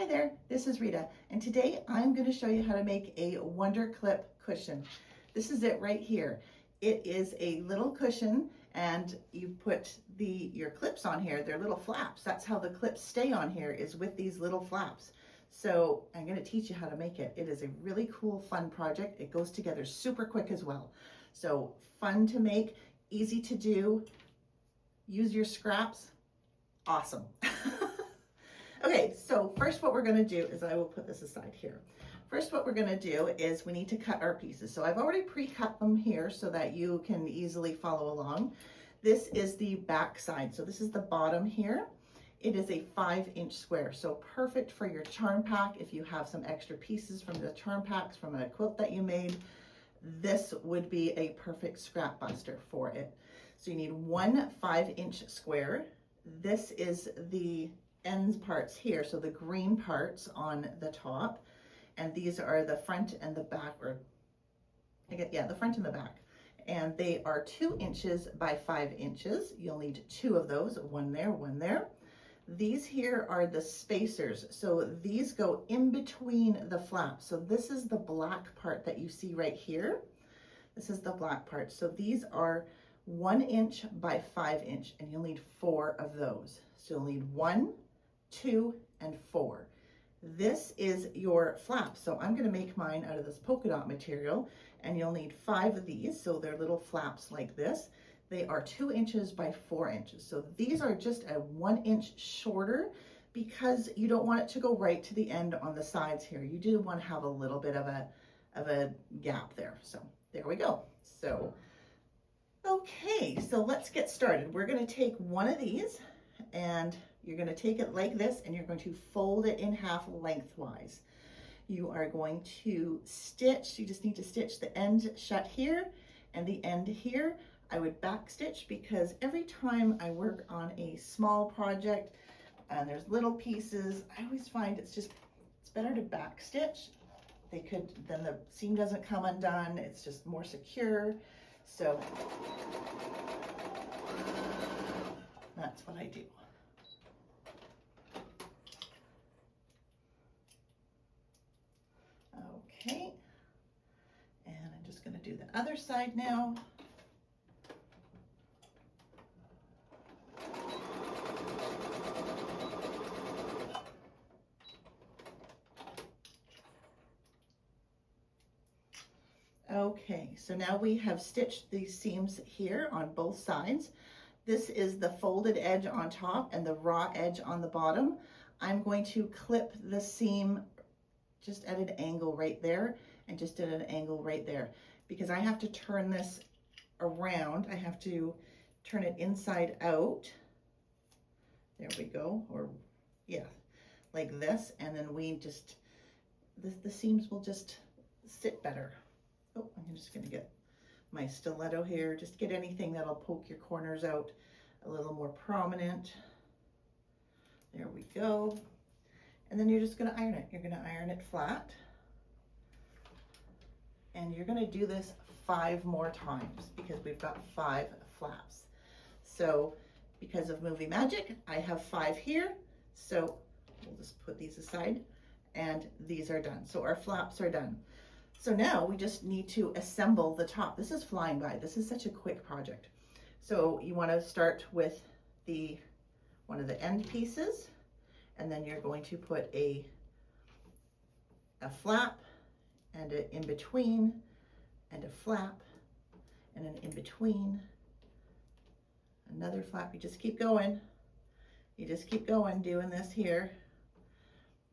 Hi there, this is Rita, and today I'm going to show you how to make a Wonder Clip cushion. This is it right here. It is a little cushion, and you put your clips on here. They're little flaps. That's how the clips stay on here, is with these little flaps. So I'm going to teach you how to make it. It is a really cool, fun project. It goes together super quick as well. So fun to make, easy to do. Use your scraps. Awesome. Okay, so first what we're going to do is, I will put this aside here. First what we're going to do is we need to cut our pieces. So I've already pre-cut them here so that you can easily follow along. This is the back side. So this is the bottom here. It is a 5-inch square, so perfect for your charm pack. If you have some extra pieces from the charm packs from a quilt that you made, this would be a perfect scrap buster for it. So you need one 5-inch square. This is the ends parts here, so the green parts on the top, and these are the front and the back, or the front and the back, and they are 2 inches by 5 inches. You'll need 2 of those, one there, one there. These here are the spacers, so these go in between the flaps. So this is the black part that you see right here. This is the black part. So these are 1 inch by 5 inch, and you'll need 4 of those. So you'll need 1, 2, and 4. This is your flap. So I'm going to make mine out of this polka dot material, and you'll need 5 of these. So they're little flaps like this. They are 2 inches by 4 inches. So these are just a 1 inch shorter because you don't want it to go right to the end on the sides here. You do want to have a little bit of a gap there. So there we go. So okay, so let's get started. We're going to take one of these, and you're going to take it like this, and you're going to fold it in half lengthwise. You are going to stitch. You just need to stitch the end shut here and the end here. I would back stitch because every time I work on a small project and there's little pieces, I always find it's better to back stitch. Then the seam doesn't come undone. It's just more secure. So that's what I do. Okay, and I'm just going to do the other side now. Okay, so now we have stitched these seams here on both sides. This is the folded edge on top and the raw edge on the bottom. I'm going to clip the seam just at an angle right there, and just at an angle right there, because I have to turn this around. I have to turn it inside out. There we go. Or yeah, like this, and then we just, the seams will just sit better. Oh, I'm just going to get my stiletto here. Just get anything that'll poke your corners out a little more prominent. There we go. And then you're just going to iron it. You're going to iron it flat. And you're going to do this 5 more times because we've got 5 flaps. So because of movie magic, I have 5 here. So we'll just put these aside, and these are done. So our flaps are done. So now we just need to assemble the top. This is flying by. This is such a quick project. So you want to start with one of the end pieces, and then you're going to put a flap and an in between, and a flap and an in between, another flap. You just keep going. You just keep going doing this here.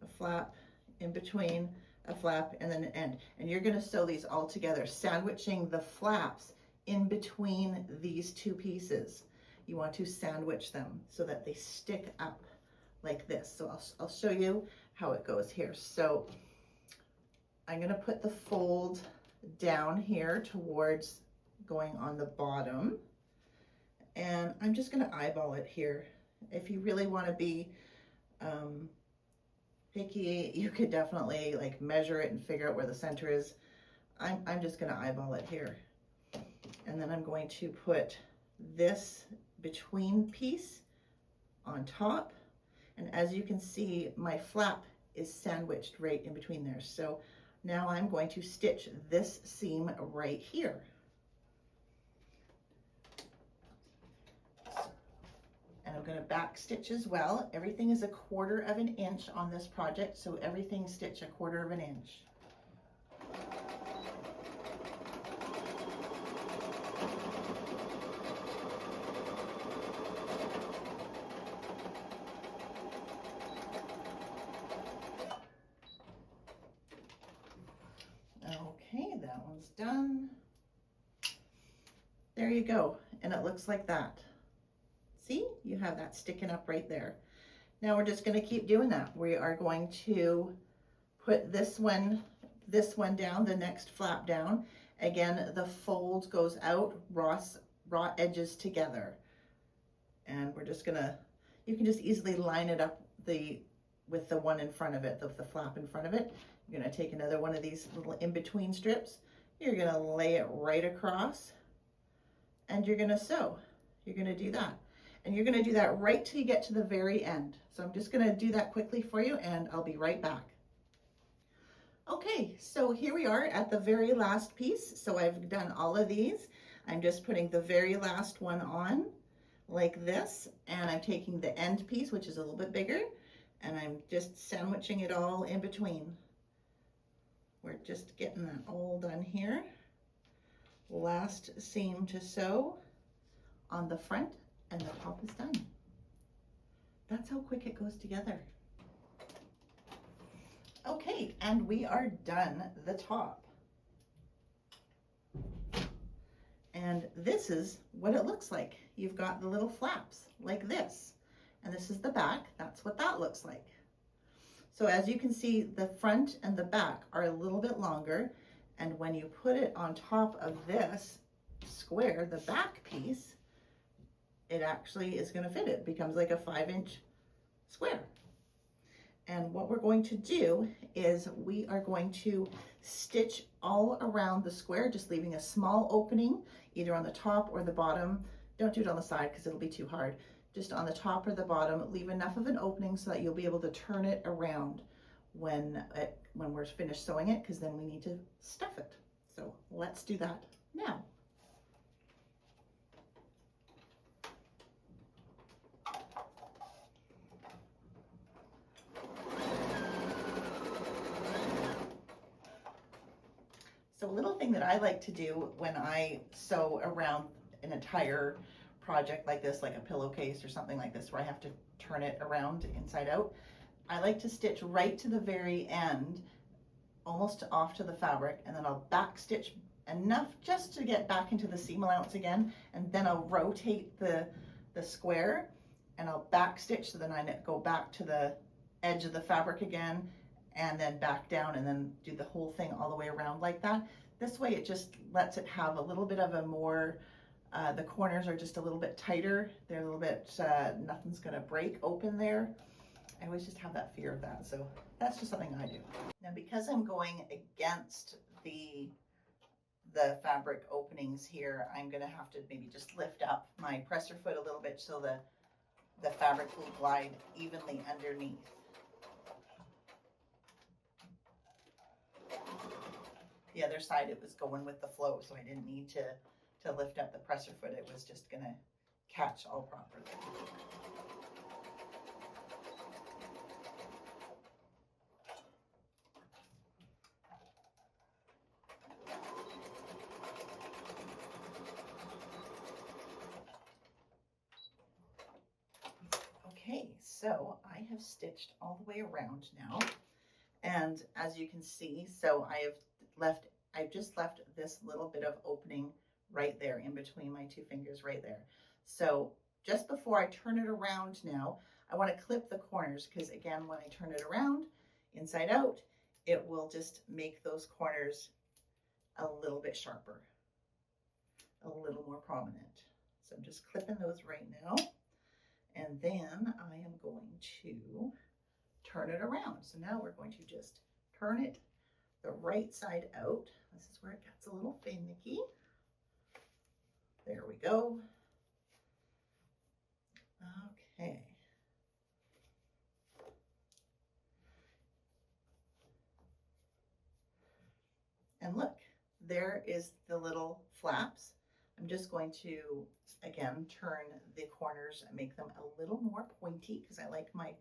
A flap, in between, a flap, and then an end. And you're going to sew these all together, sandwiching the flaps in between these 2 pieces. You want to sandwich them so that they stick up like this. So I'll show you how it goes here. So I'm going to put the fold down here towards going on the bottom, and I'm just going to eyeball it here. If you really want to be picky, you could definitely like measure it and figure out where the center is. I'm just going to eyeball it here, and then I'm going to put this between piece on top, and as you can see, my flap is sandwiched right in between there. So now I'm going to stitch this seam right here. And I'm going to back stitch as well. Everything is 1/4 of an inch on this project, so everything stitch 1/4 of an inch. Okay, that one's done. There you go, and it looks like that. See, you have that sticking up right there. Now we're just going to keep doing that. We are going to put this one down, the next flap down. Again, the fold goes out, raw edges together. And we're just gonna, you can just easily line it up with the one in front of it, the flap in front of it. You're gonna take another one of these little in-between strips. You're gonna lay it right across and you're gonna sew. You're gonna do that. And you're gonna do that right till you get to the very end. So I'm just gonna do that quickly for you and I'll be right back. Okay, so here we are at the very last piece. So I've done all of these. I'm just putting the very last one on like this, and I'm taking the end piece, which is a little bit bigger, and I'm just sandwiching it all in between. We're just getting that all done here. Last seam to sew on the front, and the top is done. That's how quick it goes together. Okay, and we are done the top. And this is what it looks like. You've got the little flaps like this, and this is the back. That's what that looks like. So as you can see, the front and the back are a little bit longer, and when you put it on top of this square, the back piece, it actually is going to fit it. It becomes like a 5-inch square. And what we're going to do is we are going to stitch all around the square, just leaving a small opening either on the top or the bottom. Don't do it on the side because it'll be too hard. Just on the top or the bottom, leave enough of an opening so that you'll be able to turn it around when we're finished sewing it, because then we need to stuff it. So let's do that now. So a little thing that I like to do when I sew around an entire project like this, like a pillowcase or something like this, where I have to turn it around inside out, I like to stitch right to the very end, almost off to the fabric, and then I'll back stitch enough just to get back into the seam allowance again, and then I'll rotate the square and I'll back stitch, so then I go back to the edge of the fabric again, and then back down, and then do the whole thing all the way around like that. This way it just lets it have a little bit of a more, the corners are just a little bit tighter. They're a little bit, nothing's gonna break open there. I always just have that fear of that. So that's just something I do. Now, because I'm going against the fabric openings here, I'm gonna have to maybe just lift up my presser foot a little bit so the fabric will glide evenly underneath. The other side, it was going with the flow, so I didn't need to lift up the presser foot. It was just gonna catch all properly. Okay, so I have stitched all the way around now, and as you can see, so I've just left this little bit of opening right there in between my two fingers right there. So just before I turn it around now, I want to clip the corners, because again, when I turn it around inside out, it will just make those corners a little bit sharper, a little more prominent. So I'm just clipping those right now. And then I am going to turn it around. So now we're going to just turn it the right side out. This is where it gets a little finicky. There we go. Okay. And look, there is the little flaps. I'm just going to, again, turn the corners and make them a little more pointy because I like my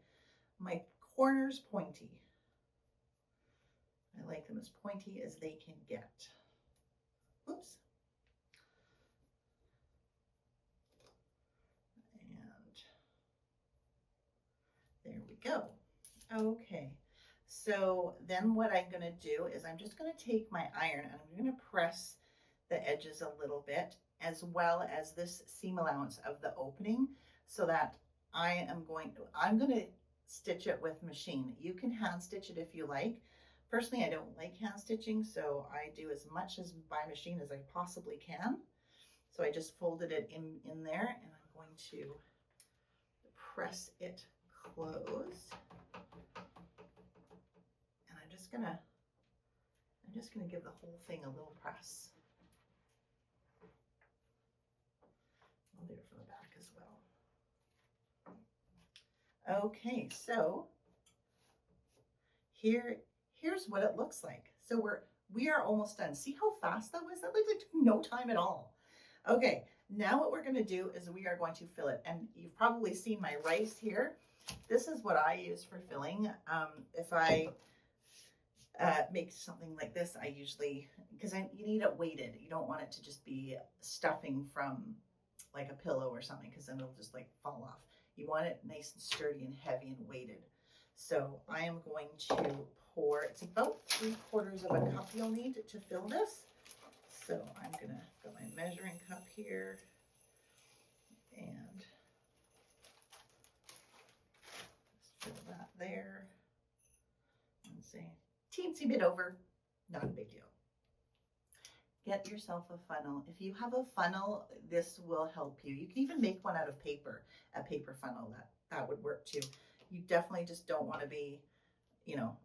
corners pointy. I like them as pointy as they can get. Oops. And there we go. Okay. So then what I'm going to do is I'm just going to take my iron and I'm going to press the edges a little bit, as well as this seam allowance of the opening, so that I'm going to stitch it with machine. You can hand stitch it if you like. Personally, I don't like hand stitching, so I do as much as by machine as I possibly can. So I just folded it in there, and I'm going to press it closed. And I'm just gonna give the whole thing a little press. I'll do it from the back as well. Okay, so here's what it looks like. So we are almost done. See how fast that was? That like took no time at all. Okay, now what we're going to do is we are going to fill it. And you've probably seen my rice here. This is what I use for filling. If I make something like this, I usually, because you need it weighted. You don't want it to just be stuffing from like a pillow or something, because then it'll just like fall off. You want it nice and sturdy and heavy and weighted. So I am going to pour, it's about 3/4 of a cup you'll need to fill this. So I'm gonna put my measuring cup here and just fill that there. And say, teensy bit over, not a big deal. Get yourself a funnel. If you have a funnel, this will help you. You can even make one out of paper, a paper funnel, that would work too. You definitely just don't want to be, you know,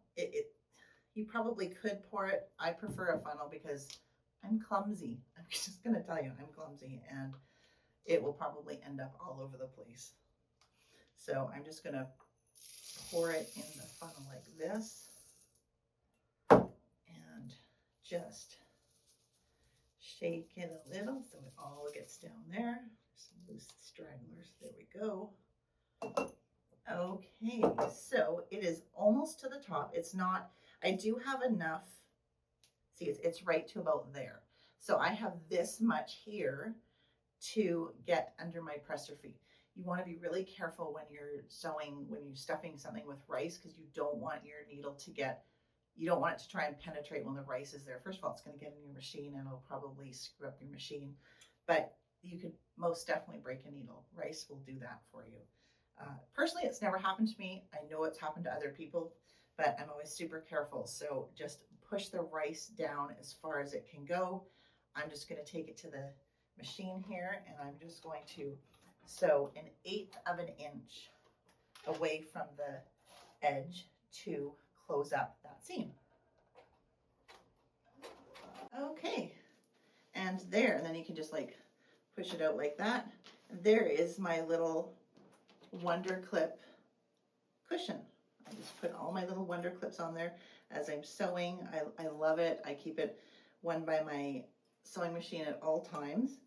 you probably could pour it. I prefer a funnel because I'm clumsy. I'm just going to tell you, I'm clumsy, and it will probably end up all over the place. So I'm just going to pour it in the funnel like this and just shake it a little so it all gets down there. Some loose stragglers. There we go. Okay, so it is almost to the top. It's not, I do have enough. See, it's right to about there. So I have this much here to get under my presser feet. You want to be really careful when you're sewing, when you're stuffing something with rice, because you don't want your needle to get, you don't want it to try and penetrate when the rice is there. First of all, it's going to get in your machine and it'll probably screw up your machine, but you could most definitely break a needle. Rice will do that for you. Personally, it's never happened to me. I know it's happened to other people, but I'm always super careful. So just push the rice down as far as it can go. I'm just going to take it to the machine here, and I'm just going to sew 1/8 of an inch away from the edge to close up that seam. Okay, and there, and then you can just like push it out like that. And there is my little Wonder Clip cushion. I just put all my little Wonder Clips on there as I'm sewing. I love it. I keep it one by my sewing machine at all times.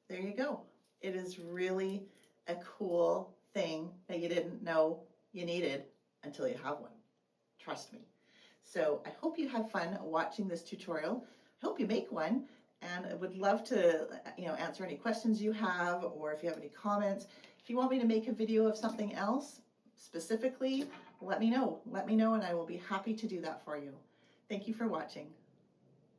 There you go. It is really a cool thing that you didn't know you needed until you have one. Trust me. So I hope you have fun watching this tutorial. I hope you make one, and I would love to, answer any questions you have, or if you have any comments. If you want me to make a video of something else specifically, let me know. Let me know, and I will be happy to do that for you. Thank you for watching.